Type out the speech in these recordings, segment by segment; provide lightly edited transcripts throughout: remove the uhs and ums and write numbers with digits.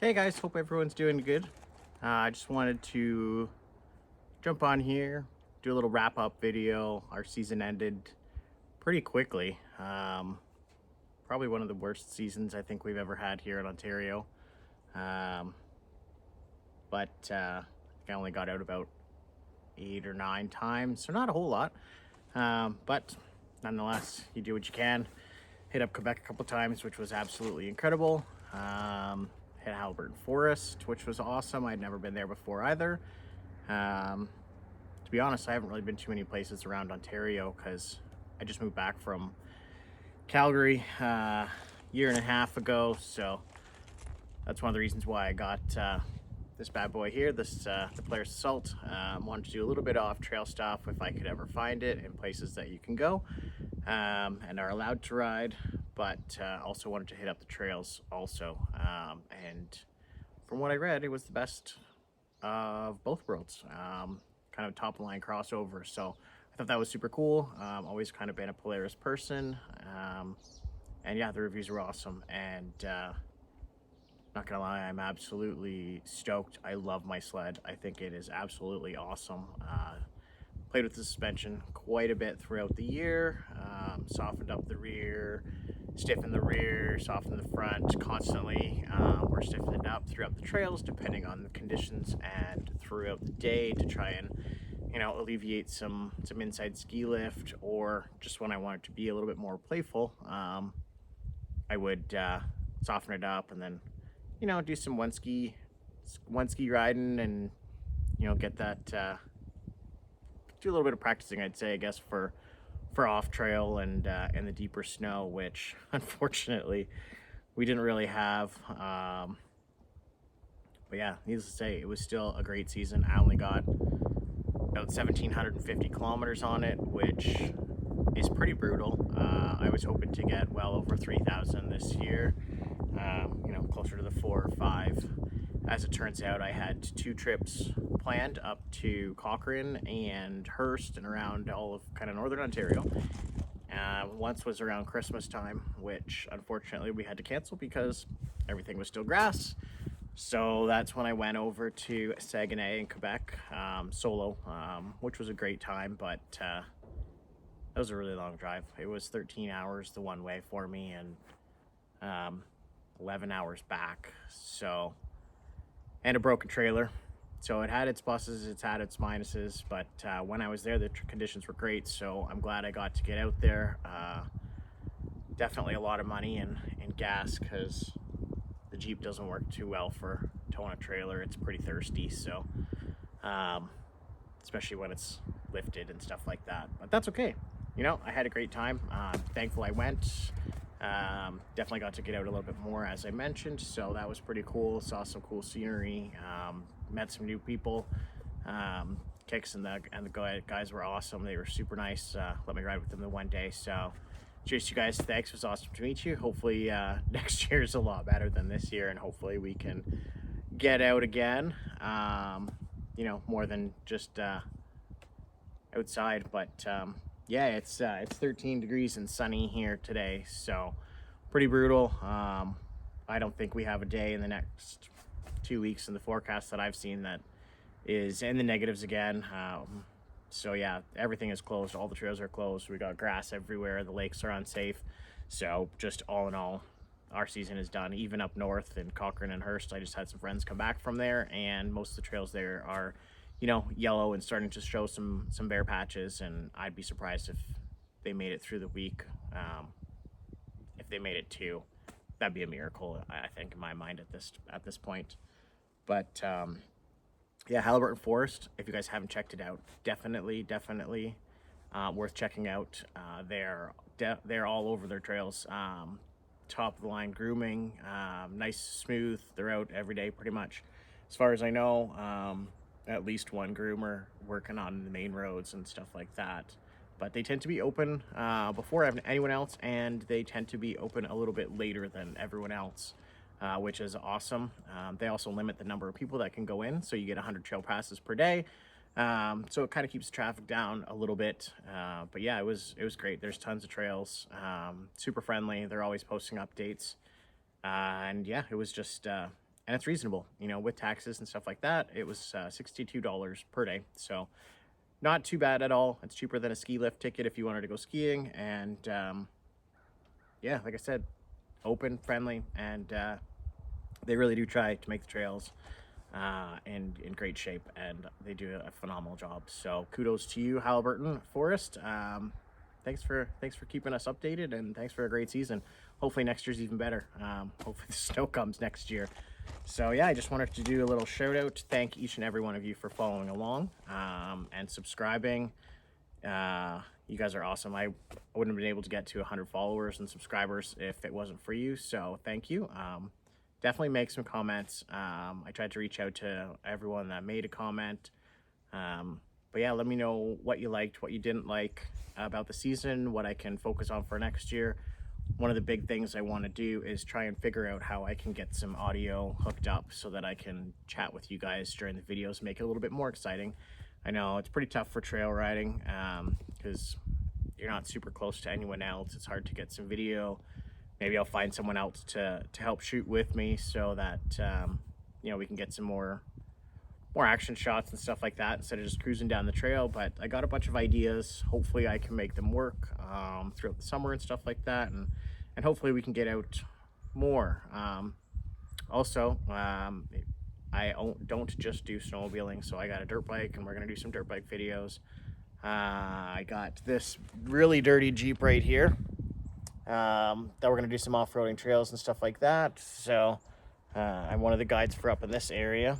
Hey guys, hope everyone's doing good. I just wanted to jump on here, do a little wrap up video. Our season ended pretty quickly. Probably one of the worst seasons I think we've ever had here in Ontario. Um, but I think I only got out about 8 or 9 times, so not a whole lot. But nonetheless, you do what you can. Hit up Quebec a couple times, which was absolutely incredible. Hit Haliburton Forest, which was awesome. I'd never been there before either. Um, to be honest, I haven't really been too many places around Ontario because I just moved back from Calgary a year and a half ago. So that's one of the reasons why I got this bad boy here, the Player's Assault. Wanted to do a little bit of off-trail stuff if I could ever find it in places that you can go and are allowed to ride, but also wanted to hit up the trails also. And from what I read, it was the best of both worlds, kind of top of the line crossover. So I thought that was super cool. Always kind of been a Polaris person. And yeah, the reviews were awesome. And not gonna lie, I'm absolutely stoked. I love my sled. I think it is absolutely awesome. Played with the suspension quite a bit throughout the year. Softened up the rear, stiffened the rear, softened the front constantly. We're stiffening it up throughout the trails depending on the conditions and throughout the day to try and alleviate some inside ski lift, or just when I want it to be a little bit more playful, I would soften it up and then do some one ski riding, and get that do a little bit of practicing, I'd say, I guess, for off trail and the deeper snow, which unfortunately we didn't really have. But yeah, needless to say, it was still a great season. I only got about 1,750 kilometers on it, which is pretty brutal. I was hoping to get well over 3,000 this year, closer to the 4 or 5. As it turns out, I had 2 trips planned up to Cochrane and Hearst and around all of kind of northern Ontario. Once was around Christmas time, which unfortunately we had to cancel because everything was still grass. So that's when I went over to Saguenay in Quebec solo, which was a great time, but that was a really long drive. It was 13 hours the one way for me, and 11 hours back. So, and a broken trailer. So it had its pluses, it's had its minuses, but when I was there, the conditions were great. So I'm glad I got to get out there. Definitely a lot of money in gas because the Jeep doesn't work too well for towing a trailer. It's pretty thirsty, so especially when it's lifted and stuff like that. But that's okay. I had a great time. Thankful I went. Definitely got to get out a little bit more, as I mentioned, so that was pretty cool. Saw some cool scenery, met some new people. Kicks and the guys were awesome. They were super nice. Let me ride with them the one day. So cheers, you guys. Thanks. It was awesome to meet you. Hopefully next year is a lot better than this year, and hopefully we can get out again. More than just outside, but yeah, it's 13 degrees and sunny here today, so pretty brutal. I don't think we have a day in the next 2 weeks in the forecast that I've seen that is in the negatives again. So yeah, everything is closed. All the trails are closed. We got grass everywhere. The lakes are unsafe. So just all in all, our season is done. Even up north in Cochrane and Hearst, I just had some friends come back from there, and most of the trails there are yellow and starting to show some bare patches, and I'd be surprised if they made it through the week. If they made it too, that'd be a miracle, I think, in my mind at this point. But yeah, Haliburton Forest, if you guys haven't checked it out, definitely worth checking out. They're all over their trails. Top of the line grooming, nice, smooth. They're out every day pretty much, as far as I know. At least one groomer working on the main roads and stuff like that. But they tend to be open before anyone else, and they tend to be open a little bit later than everyone else, which is awesome. They also limit the number of people that can go in, so you get 100 trail passes per day. So it kind of keeps traffic down a little bit. But yeah, it was great. There's tons of trails, super friendly. They're always posting updates. And yeah, it was just and it's reasonable, you know, with taxes and stuff like that. It was $62 per day, so not too bad at all. It's cheaper than a ski lift ticket if you wanted to go skiing. And yeah, like I said, open, friendly, and they really do try to make the trails in great shape, and they do a phenomenal job. So kudos to you, Haliburton Forest. Thanks for keeping us updated, and thanks for a great season. Hopefully next year's even better. Hopefully the snow comes next year. So yeah, I just wanted to do a little shout out. Thank each and every one of you for following along and subscribing. You guys are awesome. I wouldn't have been able to get to 100 followers and subscribers if it wasn't for you. So thank you. Definitely make some comments. I tried to reach out to everyone that made a comment. But yeah, let me know what you liked, what you didn't like about the season, what I can focus on for next year. One of the big things I want to do is try and figure out how I can get some audio hooked up so that I can chat with you guys during the videos, make it a little bit more exciting. I know it's pretty tough for trail riding because you're not super close to anyone else. It's hard to get some video. Maybe I'll find someone else to help shoot with me so that you know, we can get some more action shots and stuff like that instead of just cruising down the trail. But I got a bunch of ideas. Hopefully I can make them work throughout the summer and stuff like that, and hopefully we can get out more. Also, I don't just do snowmobiling, so I got a dirt bike, and we're gonna do some dirt bike videos. I got this really dirty Jeep right here that we're gonna do some off-roading trails and stuff like that. So I'm one of the guides for up in this area.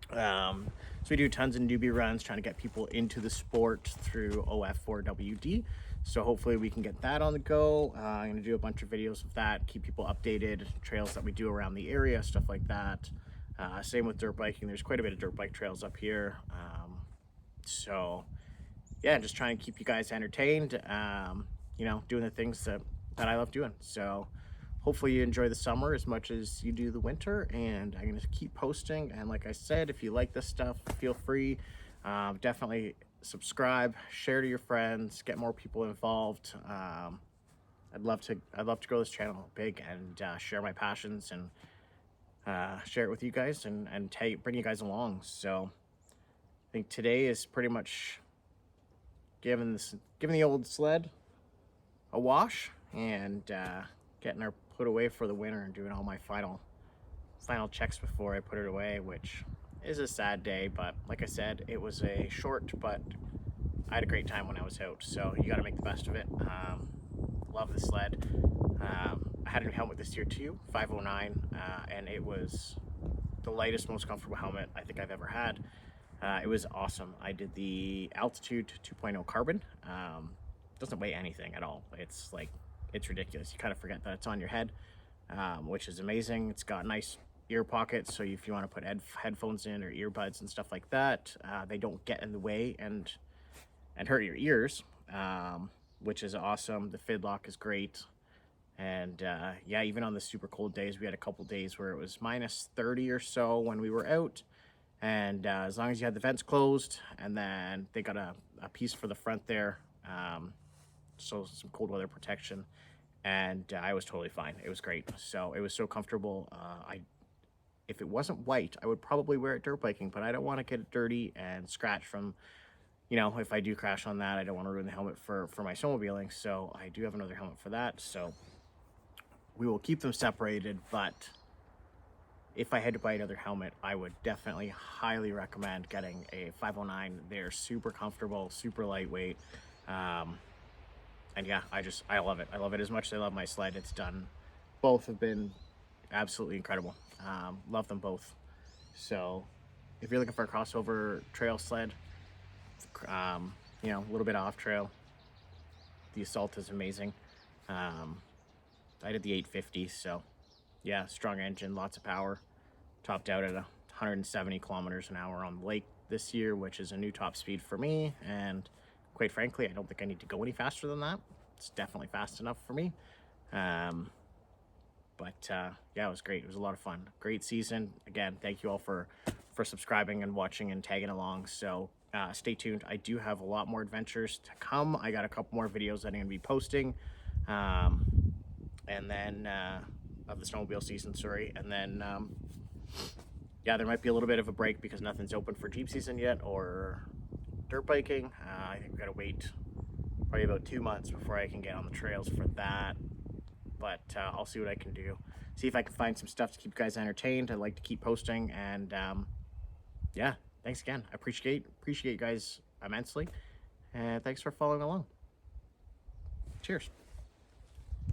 So we do tons of newbie runs trying to get people into the sport through OF4WD. So hopefully we can get that on the go. I'm going to do a bunch of videos of that, keep people updated, trails that we do around the area, stuff like that. Same with dirt biking. There's quite a bit of dirt bike trails up here. So yeah, just trying to keep you guys entertained, you know, doing the things that I love doing. So hopefully you enjoy the summer as much as you do the winter, and I'm going to keep posting. And like I said, if you like this stuff, feel free. Definitely subscribe, share to your friends, get more people involved. I'd love to grow this channel big and share my passions and share it with you guys and bring you guys along. So I think today is pretty much giving the old sled a wash and getting her put away for the winter and doing all my final checks before I put it away, which is a sad day. But like I said, it was a short, but I had a great time when I was out, so you got to make the best of it. Love the sled. I had a new helmet this year too, 509, and it was the lightest, most comfortable helmet I think I've ever had. It was awesome. I did the Altitude 2.0 carbon. Doesn't weigh anything at all. It's like, it's ridiculous. You kind of forget that it's on your head, which is amazing. It's got nice ear pockets, so if you want to put headphones in or earbuds and stuff like that, they don't get in the way and hurt your ears, which is awesome. The fid lock is great. And yeah, even on the super cold days, we had a couple days where it was minus 30 or so when we were out. And as long as you had the vents closed, and then they got a piece for the front there, so some cold weather protection, and I was totally fine. It was great. So it was so comfortable. If it wasn't white, I would probably wear it dirt biking, but I don't want to get it dirty and scratch from, you know, if I do crash on that, I don't want to ruin the helmet for my snowmobiling. So I do have another helmet for that. So we will keep them separated, but if I had to buy another helmet, I would definitely highly recommend getting a 509. They're super comfortable, super lightweight. And yeah, I love it. I love it as much as I love my sled. It's done. Both have been absolutely incredible. Love them both. So if you're looking for a crossover trail sled, you know, a little bit off trail, the Assault is amazing. I did the 850, so yeah, strong engine, lots of power. Topped out at 170 kilometers an hour on the lake this year, which is a new top speed for me. And quite frankly, I don't think I need to go any faster than that. It's definitely fast enough for me. Yeah, it was great. It was a lot of fun. Great season. Again, thank you all for subscribing and watching and tagging along. So stay tuned. I do have a lot more adventures to come. I got a couple more videos that I'm going to be posting. And then of the snowmobile season, sorry. And then yeah, there might be a little bit of a break because nothing's open for Jeep season yet or dirt biking. I think we gotta wait probably about 2 months before I can get on the trails for that. But I'll see what I can do. See if I can find some stuff to keep you guys entertained. I like to keep posting, and yeah, thanks again. I appreciate you guys immensely, and thanks for following along. Cheers.